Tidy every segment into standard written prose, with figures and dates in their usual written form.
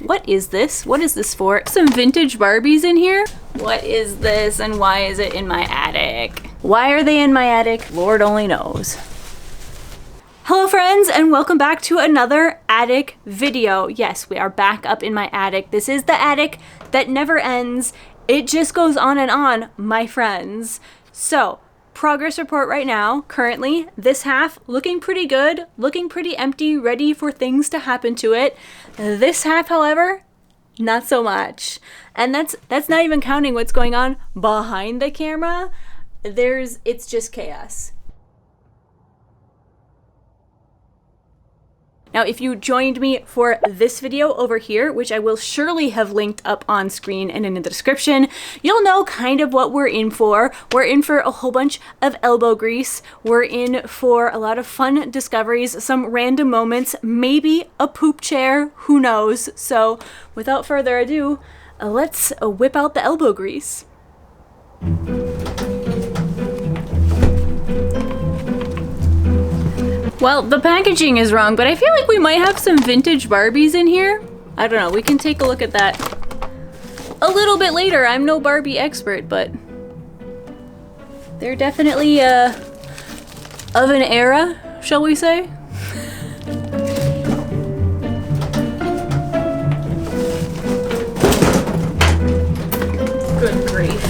What is this? What is this for? Some vintage Barbies in here? What is this and why is it in my attic? Why are they in my attic? Lord only knows. Hello friends, and welcome back to another attic video. Yes, we are back up in my attic. This is the attic that never ends. It just goes on, my friends. So, progress report right now. Currently, this half looking pretty good, looking pretty empty, ready for things to happen to it. This half, however, not so much. And that's not even counting what's going on behind the camera. It's just chaos. Now, if you joined me for this video over here, which I will surely have linked up on screen and in the description, you'll know kind of what we're in for. We're in for a whole bunch of elbow grease. We're in for a lot of fun discoveries, some random moments, maybe a poop chair, who knows? So without further ado, let's whip out the elbow grease. Well, the packaging is wrong, but I feel like we might have some vintage Barbies in here. I don't know, we can take a look at that a little bit later. I'm no Barbie expert, but they're definitely of an era, shall we say? Good grief.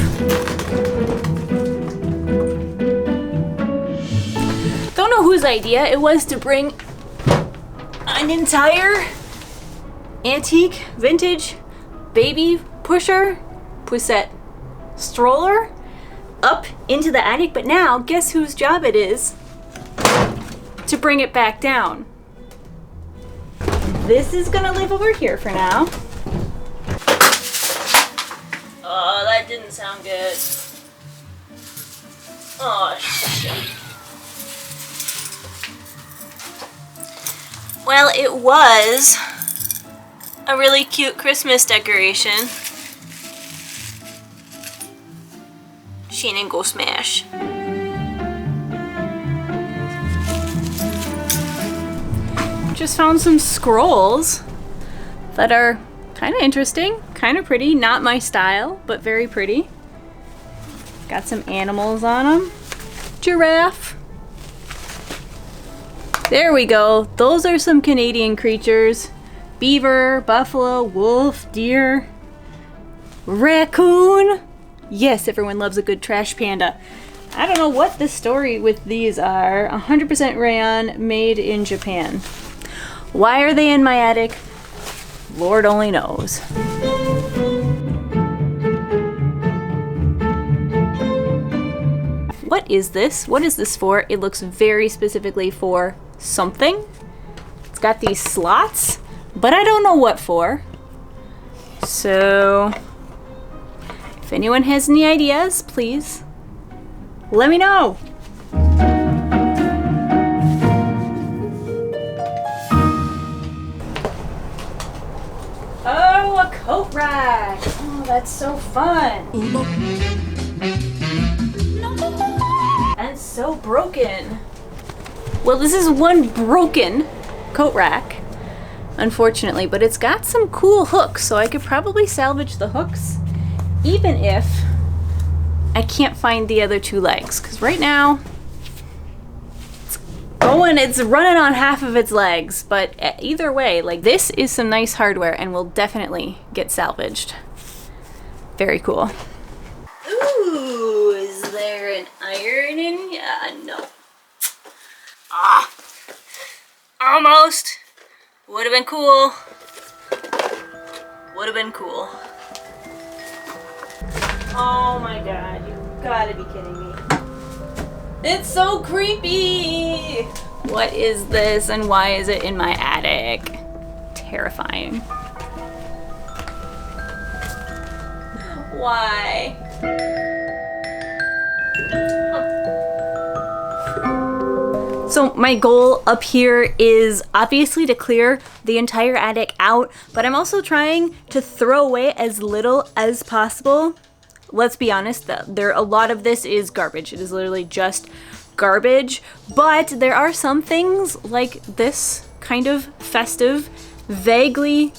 Don't know whose idea it was to bring an entire antique, vintage, baby pusette stroller up into the attic, but now guess whose job it is to bring it back down. This is gonna live over here for now. Oh, that didn't sound good. Oh, shit. Well, it was a really cute Christmas decoration. She didn't go smash. Just found some scrolls that are kind of interesting, kind of pretty. Not my style, but very pretty. Got some animals on them. Giraffe. There we go. Those are some Canadian creatures. Beaver, buffalo, wolf, deer, raccoon. Yes, everyone loves a good trash panda. I don't know what the story with these are. 100% rayon, made in Japan. Why are they in my attic? Lord only knows. What is this? What is this for? It looks very specifically for something. It's got these slots, but I don't know what for. So, if anyone has any ideas, please let me know. Oh, a coat rack. Oh, that's so fun. And so broken. Well, this is one broken coat rack, unfortunately, but it's got some cool hooks, so I could probably salvage the hooks, even if I can't find the other two legs, because right now it's running on half of its legs, but either way, like, this is some nice hardware and will definitely get salvaged. Very cool. Ooh, is there an iron in here? No. Ah, almost. Would have been cool. Would have been cool. Oh my god, you gotta be kidding me. It's so creepy. What is this and why is it in my attic? Terrifying. Why? So my goal up here is obviously to clear the entire attic out, but I'm also trying to throw away as little as possible. Let's be honest, a lot of this is garbage. It is literally just garbage, but there are some things like this kind of festive, vaguely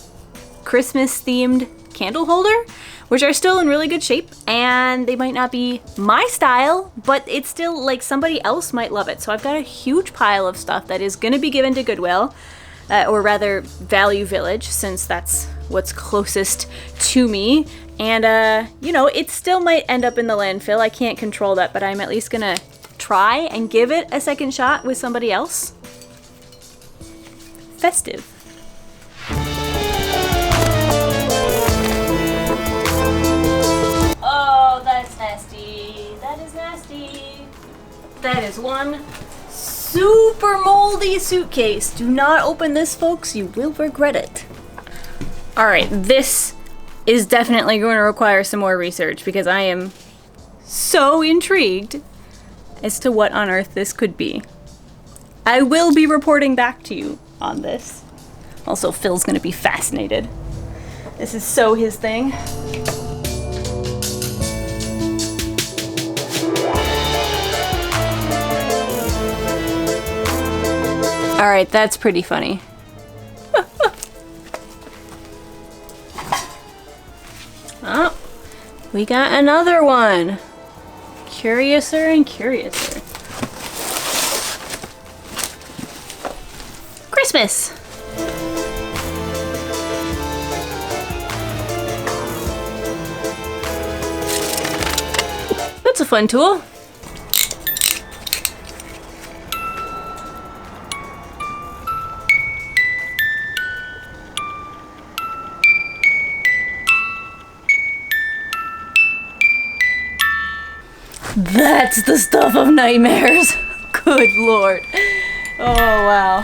Christmas themed candle holder, which are still in really good shape, and they might not be my style, but it's still like somebody else might love it. So I've got a huge pile of stuff that is gonna be given to Goodwill, or rather Value Village, since that's what's closest to me. And you know, it still might end up in the landfill. I can't control that, but I'm at least gonna try and give it a second shot with somebody else. Festive. Oh, that's nasty. That is nasty. That is one super moldy suitcase. Do not open this, folks. You will regret it. All right, this is definitely going to require some more research because I am so intrigued as to what on earth this could be. I will be reporting back to you on this. Also, Phil's going to be fascinated. This is so his thing. All right, that's pretty funny. Oh, we got another one. Curiouser and curiouser. Christmas. That's a fun tool. That's the stuff of nightmares. Good Lord. Oh, wow.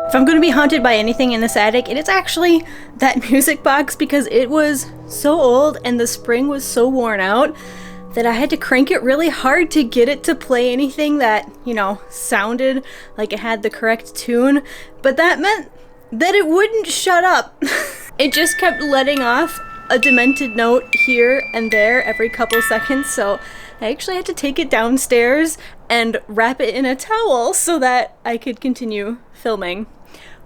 If I'm going to be haunted by anything in this attic, it is actually that music box, because it was so old and the spring was so worn out that I had to crank it really hard to get it to play anything that, you know, sounded like it had the correct tune. But that meant that it wouldn't shut up. It just kept letting off a demented note here and there every couple seconds, so I actually had to take it downstairs and wrap it in a towel so that I could continue filming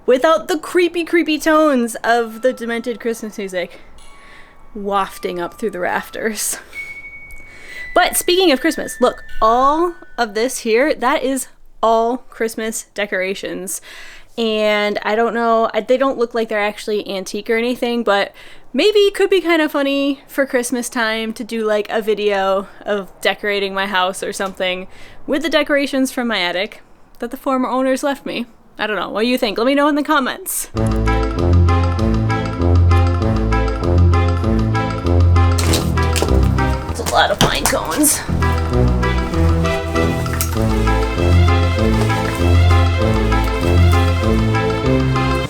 without the creepy, creepy tones of the demented Christmas music wafting up through the rafters. But speaking of Christmas, look, all of this here, that is all Christmas decorations. And I don't know, they don't look like they're actually antique or anything, but maybe it could be kind of funny for Christmas time to do like a video of decorating my house or something with the decorations from my attic that the former owners left me. I don't know, what do you think? Let me know in the comments. A lot of pine cones.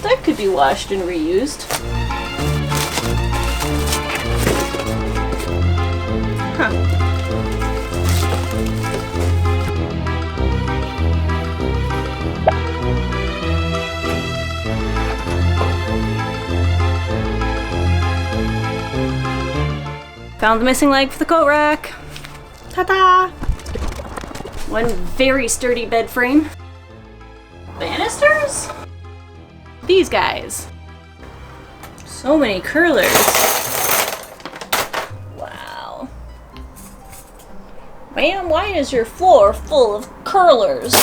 That could be washed and reused. Huh. Found the missing leg for the coat rack. Ta-da! One very sturdy bed frame. Banisters? These guys. So many curlers. Wow. Ma'am, why is your floor full of curlers?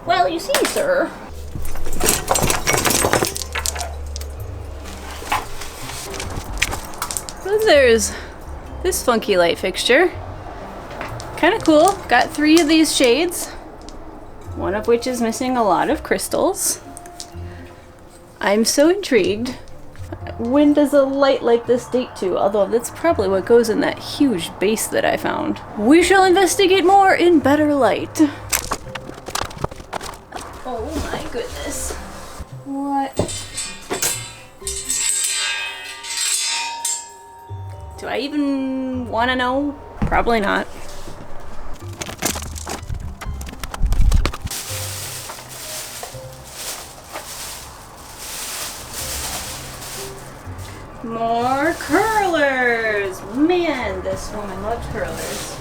Well, you see, sir. There's this funky light fixture. Kind of cool. Got 3 of these shades, one of which is missing a lot of crystals. I'm so intrigued. When does a light like this date to? Although that's probably what goes in that huge base that I found. We shall investigate more in better light. Oh my goodness. What? Do I even want to know? Probably not. more curlers. Man, this woman loves curlers.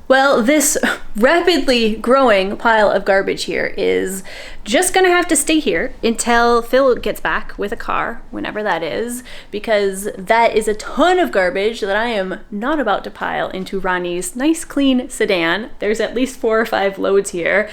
Well, this rapidly growing pile of garbage here is just gonna have to stay here until Phil gets back with a car, whenever that is, because that is a ton of garbage that I am not about to pile into Ronnie's nice clean sedan. There's at least 4 or 5 loads here.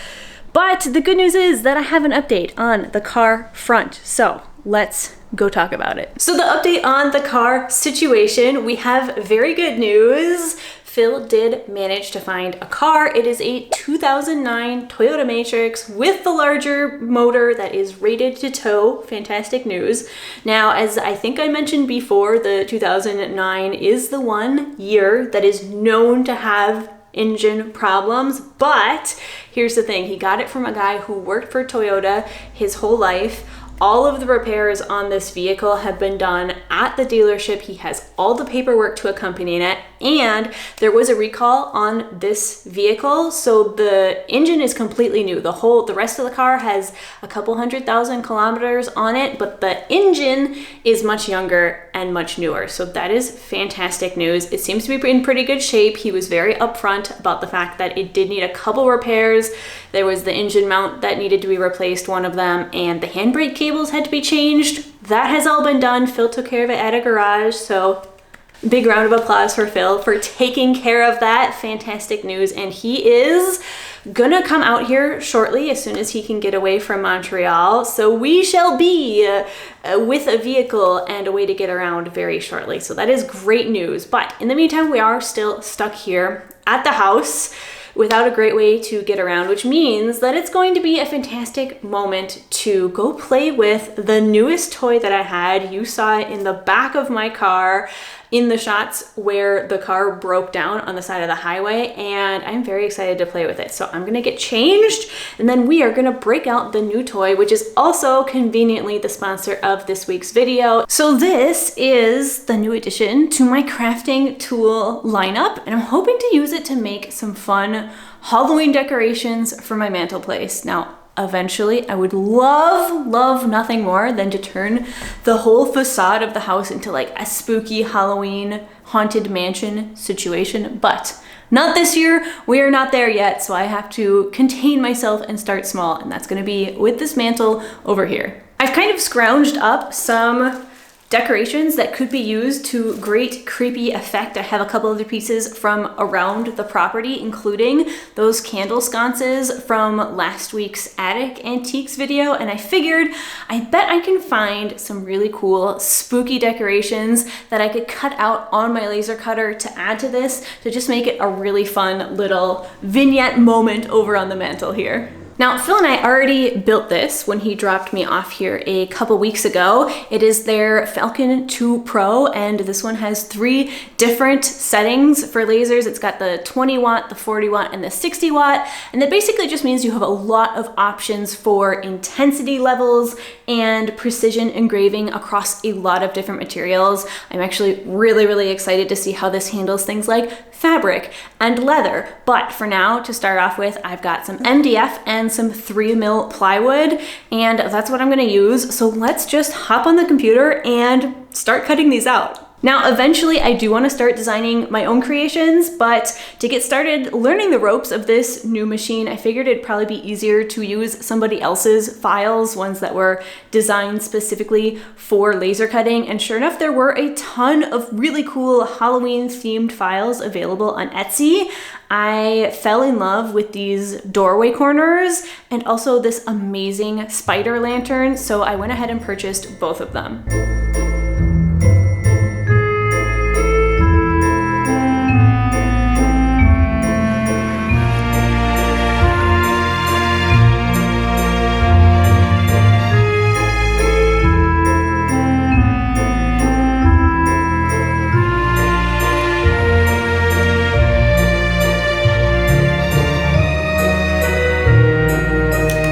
But the good news is that I have an update on the car front. So let's go talk about it. So the update on the car situation, we have very good news. Phil did manage to find a car. It is a 2009 Toyota Matrix with the larger motor that is rated to tow. Fantastic news. Now, as I think I mentioned before, the 2009 is the one year that is known to have engine problems, but here's the thing. He got it from a guy who worked for Toyota his whole life. All of the repairs on this vehicle have been done at the dealership. He has all the paperwork to accompany it, and there was a recall on this vehicle, so the engine is completely new. The rest of the car has a couple 100,000 kilometers on it, but the engine is much younger and much newer. So that is fantastic news. It seems to be in pretty good shape. He was very upfront about the fact that it did need a couple repairs. There was the engine mount that needed to be replaced, one of them, and the handbrake cables had to be changed. That has all been done. Phil took care of it at a garage, so big round of applause for Phil for taking care of that. Fantastic news. And he is gonna come out here shortly as soon as he can get away from Montreal. So we shall be with a vehicle and a way to get around very shortly. So that is great news. But in the meantime, we are still stuck here at the house without a great way to get around, which means that it's going to be a fantastic moment to go play with the newest toy that I had. You saw it in the back of my car in the shots where the car broke down on the side of the highway, and I'm very excited to play with it. So I'm gonna get changed, and then we are gonna break out the new toy, which is also conveniently the sponsor of this week's video. So this is the new addition to my crafting tool lineup, and I'm hoping to use it to make some fun Halloween decorations for my mantelpiece. Now, eventually, I would love nothing more than to turn the whole facade of the house into like a spooky Halloween haunted mansion situation, but not this year. We are not there yet, so I have to contain myself and start small, and that's gonna be with this mantle over here. I've kind of scrounged up some decorations that could be used to great creepy effect. I have a couple other pieces from around the property, including those candle sconces from last week's attic antiques video, and I figured I bet I can find some really cool spooky decorations that I could cut out on my laser cutter to add to this to just make it a really fun little vignette moment over on the mantle here. Now, Phil and I already built this when he dropped me off here a couple weeks ago. It is their Falcon 2 Pro, and this one has 3 different settings for lasers. It's got the 20 watt, the 40 watt, and the 60 watt, and that basically just means you have a lot of options for intensity levels and precision engraving across a lot of different materials. I'm actually really excited to see how this handles things like fabric and leather. But for now, to start off with, I've got some MDF and some 3mm plywood, and that's what I'm gonna use. So let's just hop on the computer and start cutting these out. Now, eventually I do want to start designing my own creations, but to get started learning the ropes of this new machine, I figured it'd probably be easier to use somebody else's files, ones that were designed specifically for laser cutting. And sure enough, there were a ton of really cool Halloween themed files available on Etsy. I fell in love with these doorway corners and also this amazing spider lantern, so I went ahead and purchased both of them.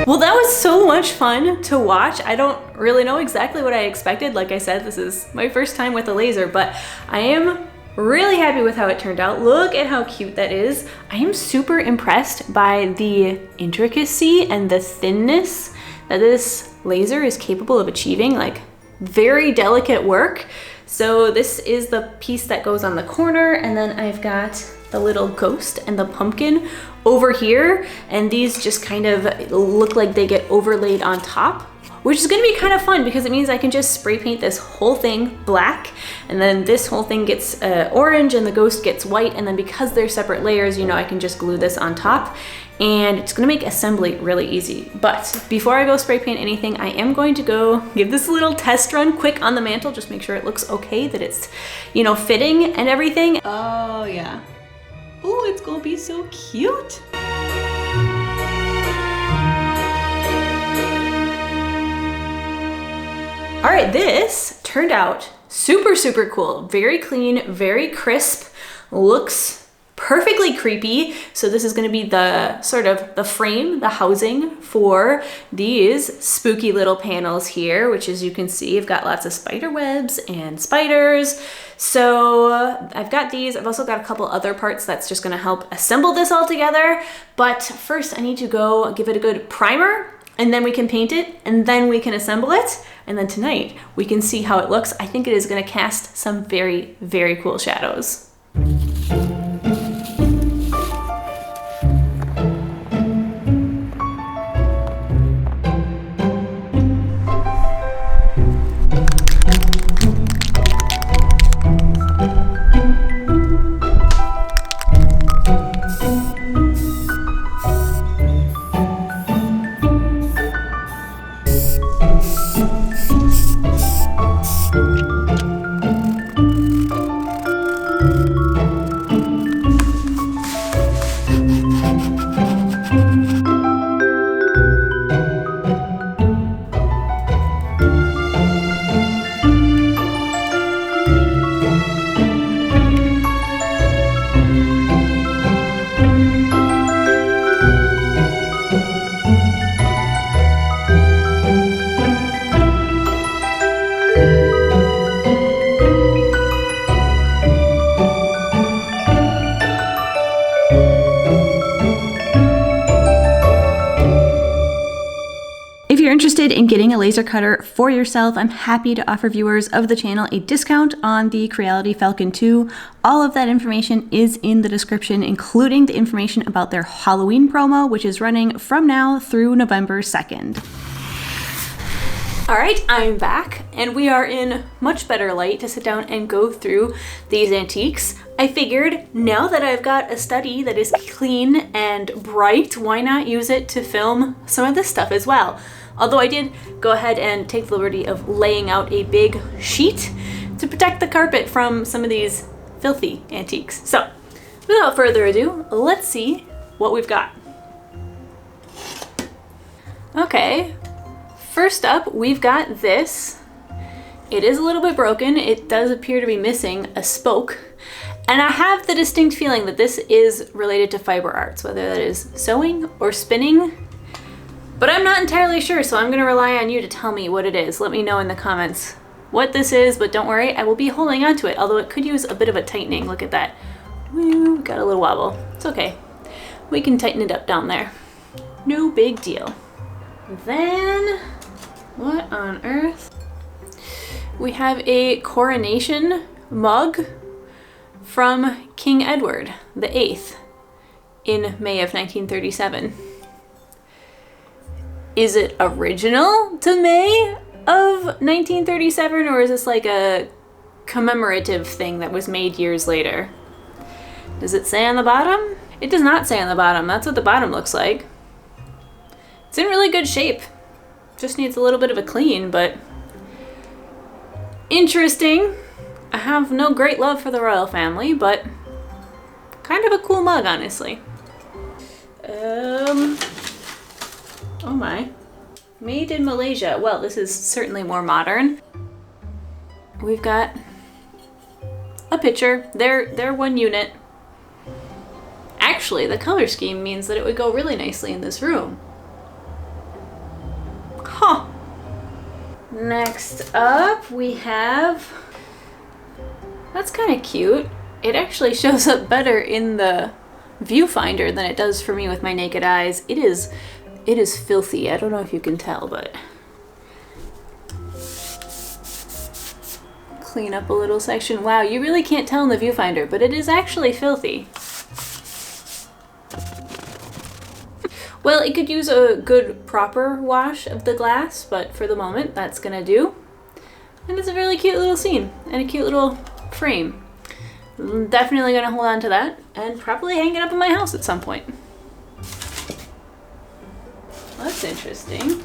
Well, that was so much fun to watch. I don't really know exactly what I expected. Like I said, this is my first time with a laser, but I am really happy with how it turned out. Look at how cute that is. I am super impressed by the intricacy and the thinness that this laser is capable of achieving. Like, very delicate work. So this is the piece that goes on the corner, and then I've got the little ghost and the pumpkin over here, and these just kind of look like they get overlaid on top, which is gonna be kind of fun because it means I can just spray paint this whole thing black, and then this whole thing gets orange and the ghost gets white, and then because they're separate layers, you know, I can just glue this on top, and it's gonna make assembly really easy. But before I go spray paint anything, I am going to go give this a little test run quick on the mantle, just make sure it looks okay, that it's, you know, fitting and everything. Oh yeah. Oh, it's gonna be so cute. All right, this turned out super, super cool. Very clean, very crisp, looks perfectly creepy. So this is gonna be the sort of the frame, the housing for these spooky little panels here, which as you can see, I've got lots of spider webs and spiders. So I've got these. I've also got a couple other parts that's just gonna help assemble this all together. But first I need to go give it a good primer, and then we can paint it, and then we can assemble it. And then tonight we can see how it looks. I think it is gonna cast some very, very cool shadows. If you're interested in getting a laser cutter for yourself, I'm happy to offer viewers of the channel a discount on the Creality Falcon 2. All of that information is in the description, including the information about their Halloween promo, which is running from now through November 2nd. All right, I'm back, and we are in much better light to sit down and go through these antiques. I figured now that I've got a study that is clean and bright, why not use it to film some of this stuff as well? Although I did go ahead and take the liberty of laying out a big sheet to protect the carpet from some of these filthy antiques. So without further ado, let's see what we've got. Okay, first up, we've got this. It is a little bit broken. It does appear to be missing a spoke. And I have the distinct feeling that this is related to fiber arts, whether that is sewing or spinning. But I'm not entirely sure, so I'm gonna rely on you to tell me what it is. Let me know in the comments what this is, but don't worry, I will be holding on to it, although it could use a bit of a tightening. Look at that. Woo, got a little wobble. It's okay. We can tighten it up down there. No big deal. Then, what on earth? We have a coronation mug from King Edward VIII in May of 1937. Is it original to May of 1937, or is this like a commemorative thing that was made years later? Does it say on the bottom? It does not say on the bottom. That's what the bottom looks like. It's in really good shape. Just needs a little bit of a clean, but interesting. I have no great love for the royal family, but kind of a cool mug, honestly. Oh my. Made in Malaysia. Well, this is certainly more modern. We've got a picture. They're one unit. Actually, the color scheme means that it would go really nicely in this room. Huh. Next up, we have... That's kind of cute. It actually shows up better in the viewfinder than it does for me with my naked eyes. It is filthy. I don't know if you can tell, but clean up a little section. Wow, you really can't tell in the viewfinder, but it is actually filthy. Well, it could use a good proper wash of the glass, but for the moment, that's gonna do. And it's a really cute little scene and a cute little frame. I'm definitely gonna hold on to that and probably hang it up in my house at some point. That's interesting.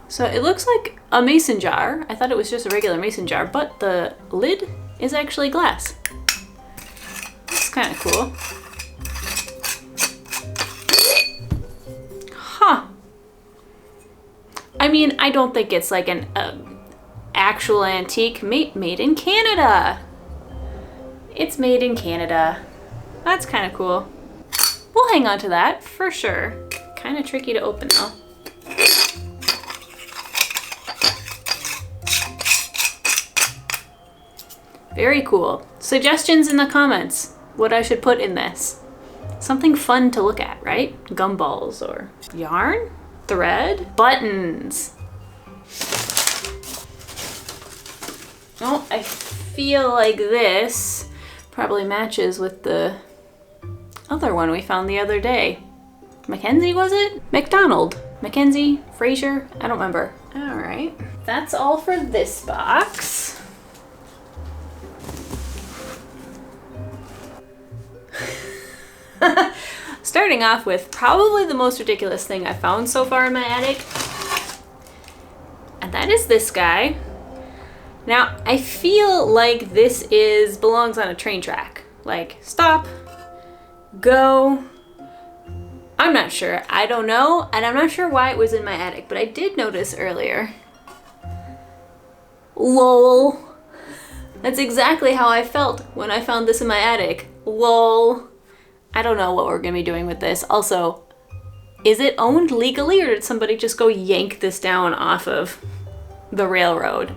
So it looks like a mason jar. I thought it was just a regular mason jar, but the lid is actually glass. That's kind of cool. Huh. I mean, I don't think it's like an actual antique made in Canada. It's made in Canada. That's kind of cool. We'll hang on to that for sure. Kind of tricky to open though. Very cool. Suggestions in the comments what I should put in this. Something fun to look at, right? Gumballs or yarn, thread, buttons. Oh, I feel like this probably matches with the other one we found the other day. Mackenzie, was it? McDonald. Mackenzie? Fraser? I don't remember. All right. That's all for this box. Starting off with probably the most ridiculous thing I've found so far in my attic. And that is this guy. Now, I feel like this belongs on a train track. Like, stop, go. I'm not sure. I don't know. And I'm not sure why it was in my attic, but I did notice earlier. LOL. That's exactly how I felt when I found this in my attic. LOL. I don't know what we're gonna be doing with this. Also, is it owned legally or did somebody just go yank this down off of the railroad?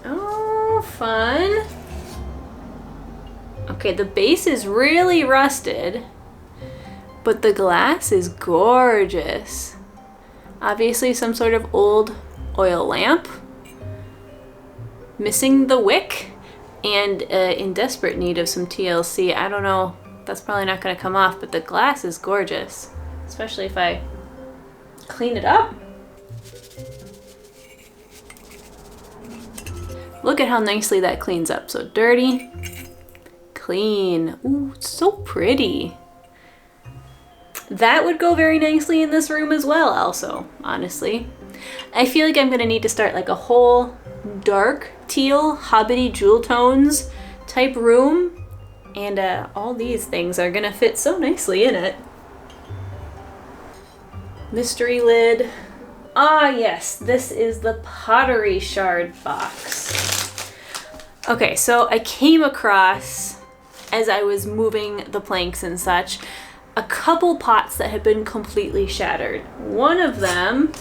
Oh, fun. Okay, the base is really rusted, but the glass is gorgeous. Obviously some sort of old oil lamp. Missing the wick and in desperate need of some TLC. I don't know, that's probably not gonna come off, but the glass is gorgeous, especially if I clean it up. Look at how nicely that cleans up. So dirty, clean. Ooh, it's so pretty. That would go very nicely in this room as well also, honestly. I feel like I'm gonna need to start like a whole dark teal, hobbity jewel tones type room. And all these things are gonna fit so nicely in it. Mystery lid. Ah, yes, this is the pottery shard box. Okay, so I came across, as I was moving the planks and such, a couple pots that had been completely shattered. One of them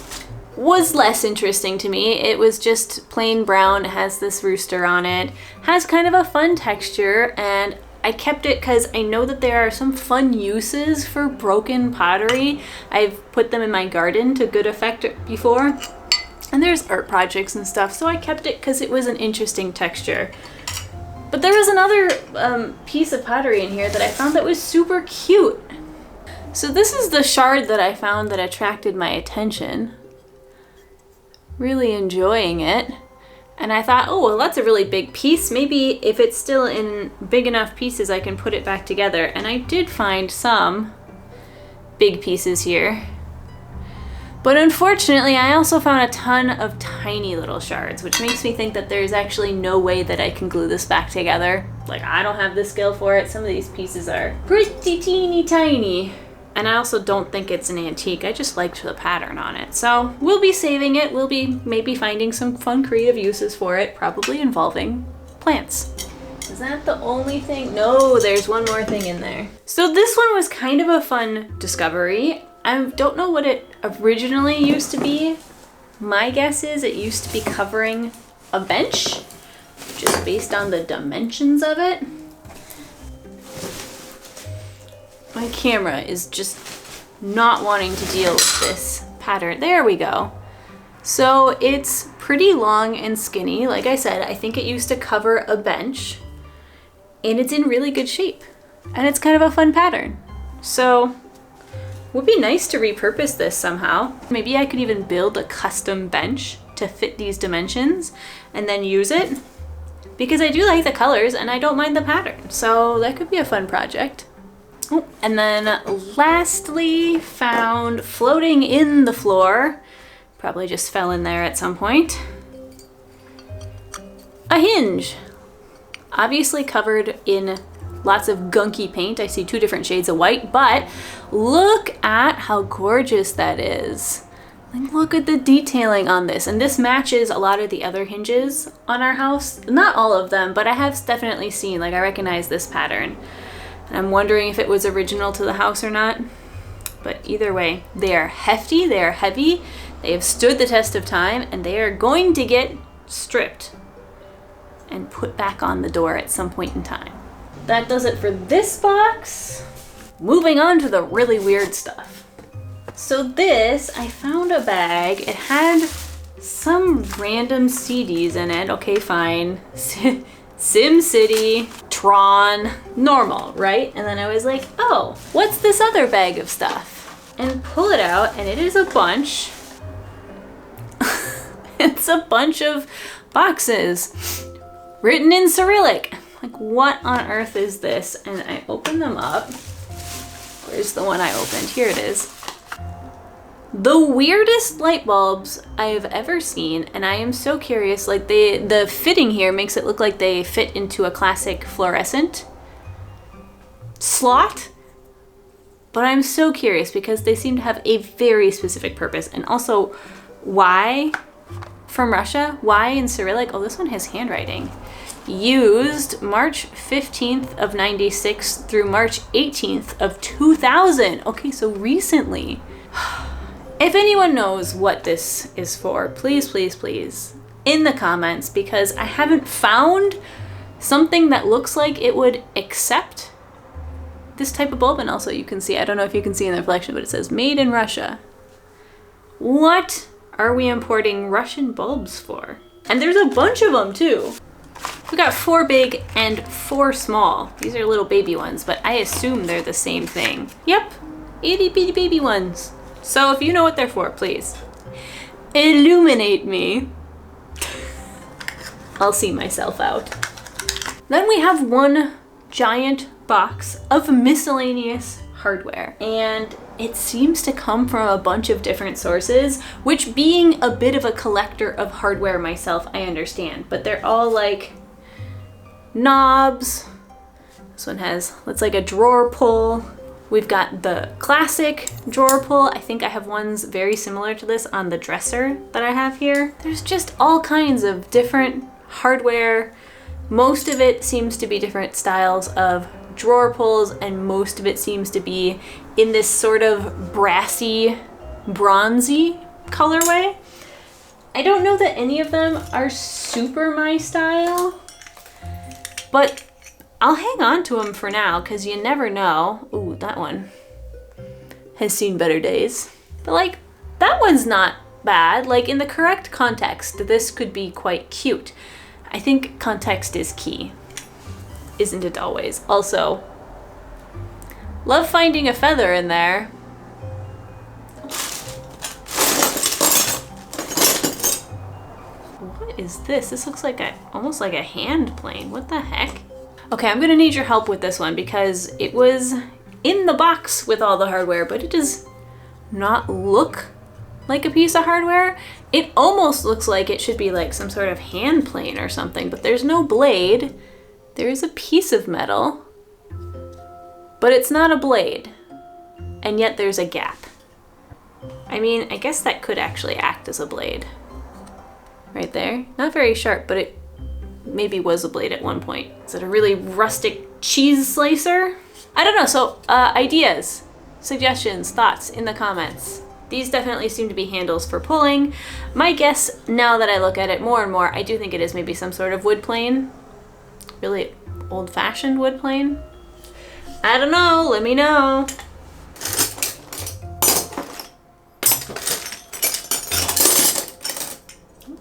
was less interesting to me. It was just plain brown, it has this rooster on it, has kind of a fun texture, and I kept it because I know that there are some fun uses for broken pottery. I've put them in my garden to good effect before. And there's art projects and stuff, so I kept it because it was an interesting texture. But there was another piece of pottery in here that I found that was super cute. So this is the shard that I found that attracted my attention. Really enjoying it. And I thought, oh, well, that's a really big piece. Maybe if it's still in big enough pieces, I can put it back together. And I did find some big pieces here. But unfortunately, I also found a ton of tiny little shards, which makes me think that there's actually no way that I can glue this back together. Like, I don't have the skill for it. Some of these pieces are pretty teeny tiny. And I also don't think it's an antique. I just liked the pattern on it. So we'll be saving it. We'll be maybe finding some fun creative uses for it, probably involving plants. Is that the only thing? No, there's one more thing in there. So this one was kind of a fun discovery. I don't know what it originally used to be. My guess is it used to be covering a bench, just based on the dimensions of it. My camera is just not wanting to deal with this pattern. There we go. So it's pretty long and skinny. Like I said, I think it used to cover a bench, and it's in really good shape. And it's kind of a fun pattern. So would be nice to repurpose this somehow. Maybe I could even build a custom bench to fit these dimensions and then use it, because I do like the colors and I don't mind the pattern. So that could be a fun project. Oh, and then lastly, found floating in the floor, probably just fell in there at some point, a hinge. Obviously covered in lots of gunky paint. I see 2 different shades of white, but look at how gorgeous that is. Like, look at the detailing on this. And this matches a lot of the other hinges on our house. Not all of them, but I have definitely seen, like, I recognize this pattern. And I'm wondering if it was original to the house or not. But either way, they are hefty, they are heavy, they have stood the test of time, and they are going to get stripped and put back on the door at some point in time. That does it for this box. Moving on to the really weird stuff. So this, I found a bag. It had some random CDs in it. Okay, fine. SimCity, Tron, normal, right? And then I was like, oh, what's this other bag of stuff? And pull it out, and it is a bunch. It's a bunch of boxes written in Cyrillic. Like, what on earth is this? And I open them up. Where's the one I opened? Here it is. The weirdest light bulbs I've ever seen, and I am so curious. Like, the fitting here makes it look like they fit into a classic fluorescent slot. But I'm so curious because they seem to have a very specific purpose. And also, why from Russia? Why in Cyrillic? Oh, this one has handwriting. Used March 15th of 96 through March 18th of 2000. Okay, so recently. If anyone knows what this is for, please, please, please, in the comments, because I haven't found something that looks like it would accept this type of bulb. And also you can see, I don't know if you can see in the reflection, but it says made in Russia. What are we importing Russian bulbs for? And there's a bunch of them too. We got 4 big and 4 small. These are little baby ones, but I assume they're the same thing. Yep, itty bitty baby ones. So if you know what they're for, please illuminate me. I'll see myself out. Then we have one giant box of miscellaneous hardware, and it seems to come from a bunch of different sources, which, being a bit of a collector of hardware myself, I understand, but they're all like knobs. This one has, it's like a drawer pull. We've got the classic drawer pull. I think I have ones very similar to this on the dresser that I have here. There's just all kinds of different hardware. Most of it seems to be different styles of drawer pulls, and most of it seems to be in this sort of brassy, bronzy colorway. I don't know that any of them are super my style, but I'll hang on to them for now because you never know. Ooh, that one has seen better days. But like, that one's not bad. Like, in the correct context, this could be quite cute. I think context is key. Isn't it always? Also, love finding a feather in there. What is this? This looks like almost like a hand plane. What the heck? Okay, I'm gonna need your help with this one because it was in the box with all the hardware, but it does not look like a piece of hardware. It almost looks like it should be like some sort of hand plane or something, but there's no blade. There is a piece of metal, but it's not a blade. And yet there's a gap. I mean, I guess that could actually act as a blade. Right there. Not very sharp, but it maybe was a blade at one point. Is it a really rustic cheese slicer? I don't know. So ideas, suggestions, thoughts in the comments. These definitely seem to be handles for pulling. My guess, now that I look at it more and more, I do think it is maybe some sort of wood plane. Really old-fashioned wood plane. I don't know, let me know.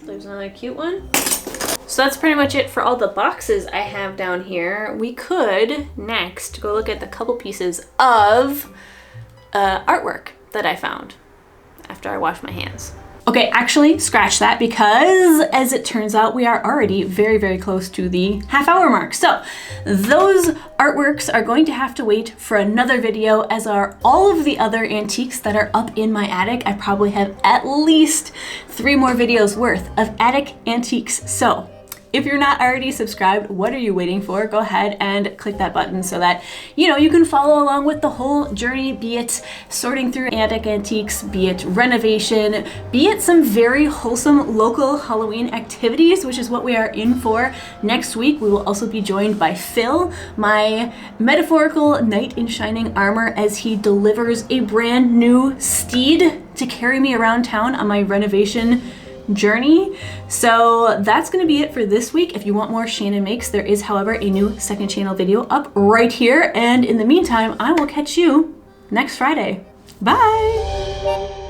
There's another cute one. So that's pretty much it for all the boxes I have down here. We could next go look at the couple pieces of artwork that I found after I wash my hands. Okay, actually scratch that because as it turns out, we are already very, very close to the half-hour mark. So those artworks are going to have to wait for another video, as are all of the other antiques that are up in my attic. I probably have at least 3 more videos worth of attic antiques. So if you're not already subscribed, what are you waiting for? Go ahead and click that button so that, you know, you can follow along with the whole journey, be it sorting through attic antiques, be it renovation, be it some very wholesome local Halloween activities, which is what we are in for next week. We will also be joined by Phil, my metaphorical knight in shining armor, as he delivers a brand new steed to carry me around town on my renovation journey. So that's going to be it for this week. If you want more Shannon Makes, there is, however, a new second channel video up right here. And in the meantime, I will catch you next Friday. Bye!